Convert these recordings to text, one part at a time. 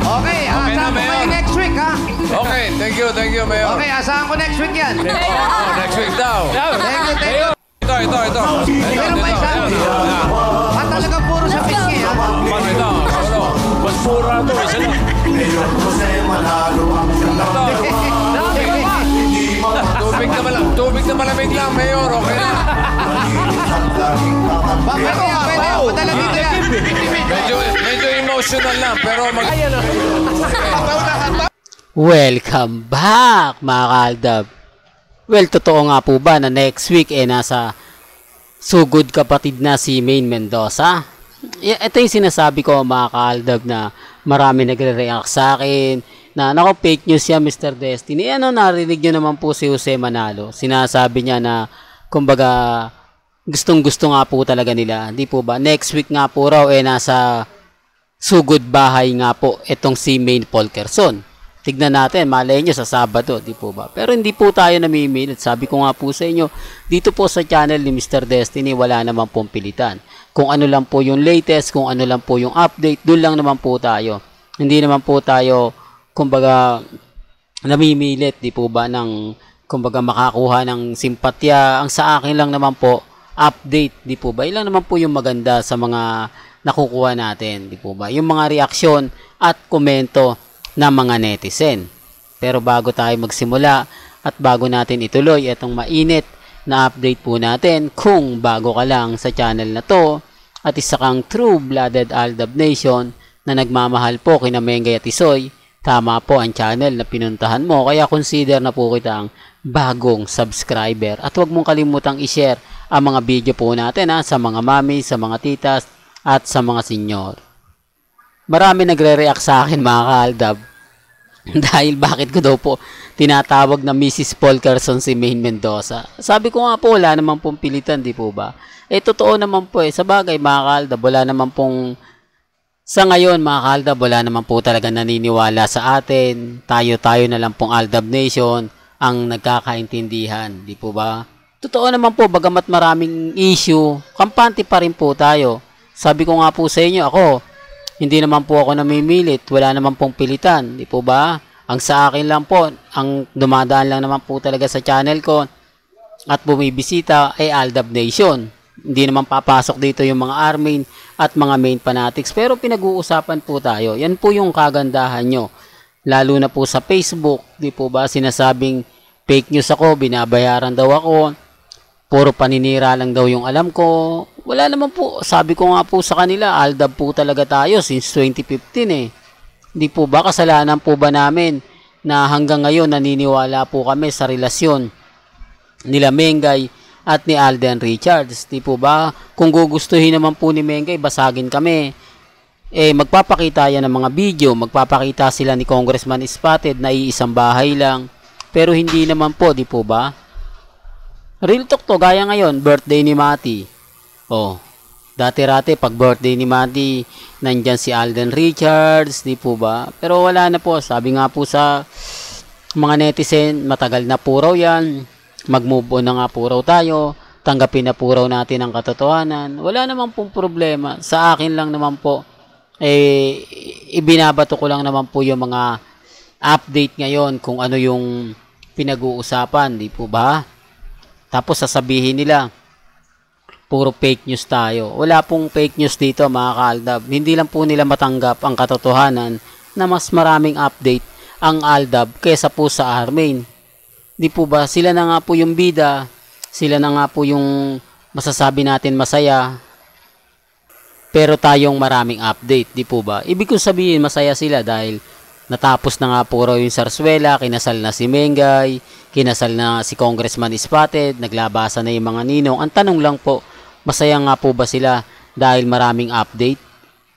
Okay, asahan ko kayo next week, ha? Okay, thank you, Mayor. Okay, asahan ko next week yan. Next week daw. Thank you. Ito. Meron pa isa. Talagang puro sa pisngi, ha? Ito. Mas pura to, isa lang. Tubig na malamig lang, Mayor. Okay na. Pwede. Padala dito yan. Medyo emotional lang, pero Welcome back, mga kaaldab. Well, totoo nga po ba na next week nasa sugod kapatid na si Maine Mendoza? Ito yung sinasabi ko, mga kaaldab, na marami nagre-react sa akin na nako, fake news yan, Mr. Destiny. Narinig nyo naman po si Jose Manalo. Sinasabi niya na, kumbaga, gustong-gusto nga po talaga nila. Di po ba? Next week nga po raw nasa sugod bahay nga po itong si Maine Polkerson. Tignan natin, malay nyo sa Sabado, di po ba? Pero hindi po tayo namimilit. Sabi ko nga po sa inyo, dito po sa channel ni Mr. Destiny, wala naman pong pilitan. Kung ano lang po yung latest, kung ano lang po yung update, doon lang naman po tayo. Hindi naman po tayo, kumbaga, namimilit, di po ba, ng, kumbaga, makakuha ng simpatya. Ang sa akin lang naman po, update, di po ba? Ilang naman po yung maganda sa mga nakukuha natin, di po ba? Yung mga reaksyon at komento na mga netizen. Pero bago tayo magsimula at bago natin ituloy itong mainit na update po natin, kung bago ka lang sa channel na to at isa kang true-blooded Aldab Nation na nagmamahal po kina Mengay at Isoy, tama po ang channel na pinuntahan mo, kaya consider na po kitang bagong subscriber at huwag mong kalimutang i-share ang mga video po natin sa mga mami, sa mga titas at sa mga senyor. Marami nagre-react sa akin, mga kaaldab, dahil bakit ko daw po tinatawag na Mrs. Polkerson si Maine Mendoza. Sabi ko nga po, wala naman pong pilitan, di po ba? Totoo naman po sa bagay, mga kaaldab, wala naman pong, sa ngayon, mga kaaldab, wala naman po talaga naniniwala sa atin. Tayo na lang pong Aldab Nation ang nagkakaintindihan, di po ba? Totoo naman po, bagamat maraming issue, kampante pa rin po tayo. Sabi ko nga po sa inyo, ako, hindi naman po ako namimilit, wala naman pong pilitan, di po ba? Ang sa akin lang po, ang dumadaan lang naman po talaga sa channel ko at bumibisita ay Aldab Nation. Hindi naman papasok dito yung mga Armin at mga main fanatics, pero pinag-uusapan po tayo. Yan po yung kagandahan nyo. Lalo na po sa Facebook, di po ba? Sinasabing fake news ako, binabayaran daw ako, puro paninira lang daw yung alam ko. Wala naman po. Sabi ko nga po sa kanila, Aldab po talaga tayo since 2015 Hindi po ba kasalanan po ba namin na hanggang ngayon naniniwala po kami sa relasyon nila Mengay at ni Alden Richards? Di po ba? Kung gugustuhin naman po ni Mengay, basagin kami. Magpapakita yan ng mga video, magpapakita sila ni Congressman Spotted na iisang bahay lang. Pero hindi naman po, di po ba? Real talk to, gaya ngayon, birthday ni Mati. Dati-rati, pag birthday ni Mati, nandyan si Alden Richards, di po ba? Pero wala na po, sabi nga po sa mga netizen, matagal na po raw yan, mag-move on na nga po raw tayo, tanggapin na po raw natin ang katotohanan. Wala naman pong problema. Sa akin lang naman po, ibinabato ko lang naman po yung mga update ngayon kung ano yung pinag-uusapan, di po ba? Tapos sasabihin nila, puro fake news tayo. Wala pong fake news dito, mga kaaldab. Hindi lang po nila matanggap ang katotohanan na mas maraming update ang Aldab kesa po sa Armin. Di po ba? Sila na nga po yung bida. Sila na nga po yung masasabi natin masaya. Pero tayong maraming update. Di po ba? Ibig kong sabihin, masaya sila dahil natapos na nga po raw yung Sarsuela, kinasal na si Mengay, kinasal na si Congressman Spotted, naglabasan na yung mga ninong. Ang tanong lang po, masaya nga po ba sila dahil maraming update?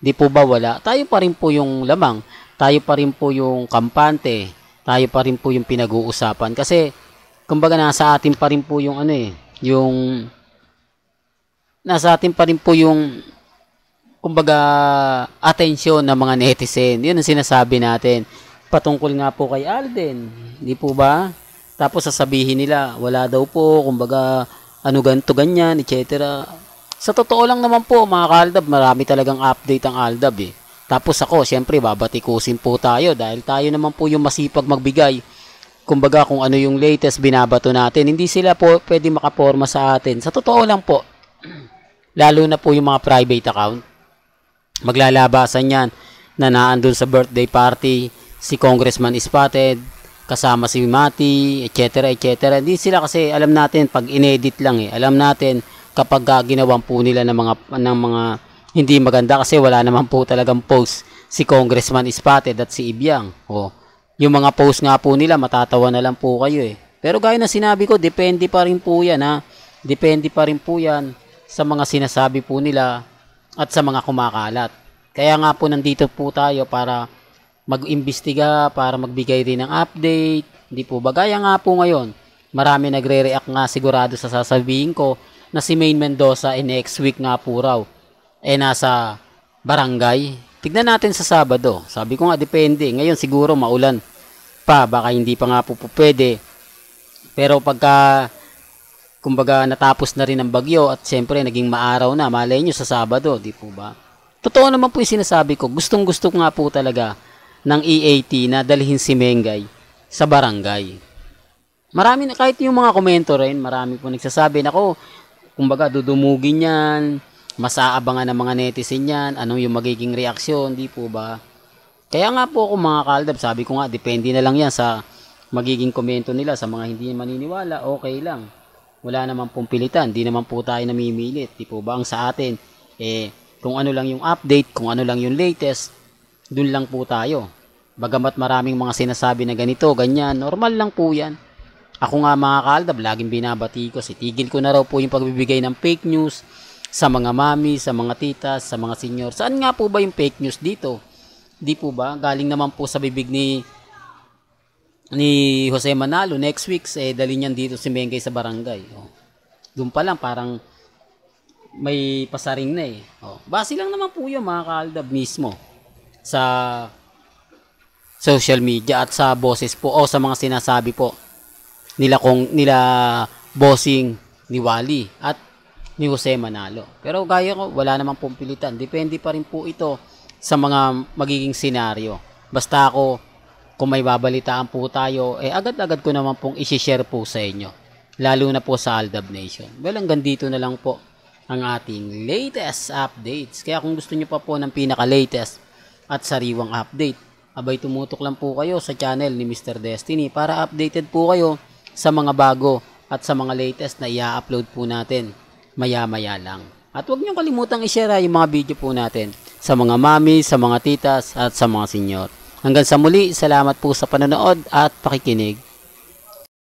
Di po ba wala? Tayo pa rin po yung lamang. Tayo pa rin po yung kampante. Tayo pa rin po yung pinag-uusapan. Kasi, kumbaga nasa atin pa rin po yung nasa atin pa rin po yung kumbaga atensyon ng mga netizen. Yun ang sinasabi natin. Patungkol nga po kay Alden. Di po ba? Tapos sasabihin nila, wala daw po, kumbaga ano ganito, ganyan, etc. Sa totoo lang naman po, mga kaaldab, marami talagang update ang Aldab Tapos ako, syempre, babatikusin po tayo dahil tayo naman po yung masipag magbigay. Kumbaga, kung ano yung latest binabato natin, hindi sila po pwede makaporma sa atin. Sa totoo lang po, lalo na po yung mga private account, maglalabasan yan na naandun sa birthday party, si Congressman Spotted, kasama si Mati, etc. etc. Hindi sila kasi, alam natin, pag inedit lang alam natin kapag ginawan po nila ng mga hindi maganda kasi wala naman po talagang post si Congressman Spotted at si Ibyang. Yung mga post nga po nila, matatawa na lang po kayo Pero gaya na sinabi ko, depende pa rin po yan Depende pa rin po yan sa mga sinasabi po nila at sa mga kumakalat. Kaya nga po nandito po tayo para mag-imbestiga, para magbigay rin ng update. Hindi po ba? Gaya nga po ngayon, marami nagre-react nga sigurado sa sasabihin ko na si Maine Mendoza next week nga po raw nasa barangay. Tignan natin sa Sabado. Sabi ko nga depende. Ngayon siguro maulan pa, baka hindi pa nga po pwede. Pero pagka kumbaga natapos na rin ang bagyo at siyempre naging maaraw na, malay nyo sa Sabado, di po ba? Totoo naman po yung sinasabi ko. Gustong-gusto ko nga po talaga ng EAT na dalhin si Mengay sa barangay. Marami na, kahit yung mga komento rin, marami po nagsasabi, nako, kumbaga dudumugin yan, masaabangan ng mga netizen yan, anong yung magiging reaksyon, di po ba? Kaya nga po ako mga kaaldab, sabi ko nga, depende na lang yan sa magiging komento nila, sa mga hindi maniniwala, okay lang. Wala naman pong pilitan, di naman po tayo namimilit, di po ba? Ang sa atin, kung ano lang yung update, kung ano lang yung latest, dun lang po tayo. Bagamat maraming mga sinasabi na ganito, ganyan, normal lang po yan. Ako nga mga kaaldab, laging binabati ko, tigil ko na raw po yung pagbibigay ng fake news sa mga mami, sa mga titas, sa mga senior. Saan nga po ba yung fake news dito? Di po ba? Galing naman po sa bibig ni Jose Manalo. Next week, dali niyan dito si Mengay sa barangay. Doon pa lang, parang may pasaring na Base lang naman po yun mga kaaldab mismo sa social media at sa boses po o sa mga sinasabi po nila bossing ni Wally at ni Jose Manalo. Pero gaya ko, wala namang pong pilitan. Depende pa rin po ito sa mga magiging senaryo. Basta ako, kung may babalitaan po tayo, agad-agad ko naman pong isi-share po sa inyo. Lalo na po sa Aldab Nation. Well, hanggang dito na lang po ang ating latest updates. Kaya kung gusto nyo pa po ng pinaka-latest at sariwang update, abay tumutok lang po kayo sa channel ni Mr. Destiny para updated po kayo sa mga bago at sa mga latest na i-upload po natin maya-maya lang. At huwag niyong kalimutang i-share yung mga video po natin sa mga mami, sa mga titas at sa mga senyor. Hanggang sa muli, salamat po sa panonood at pakikinig.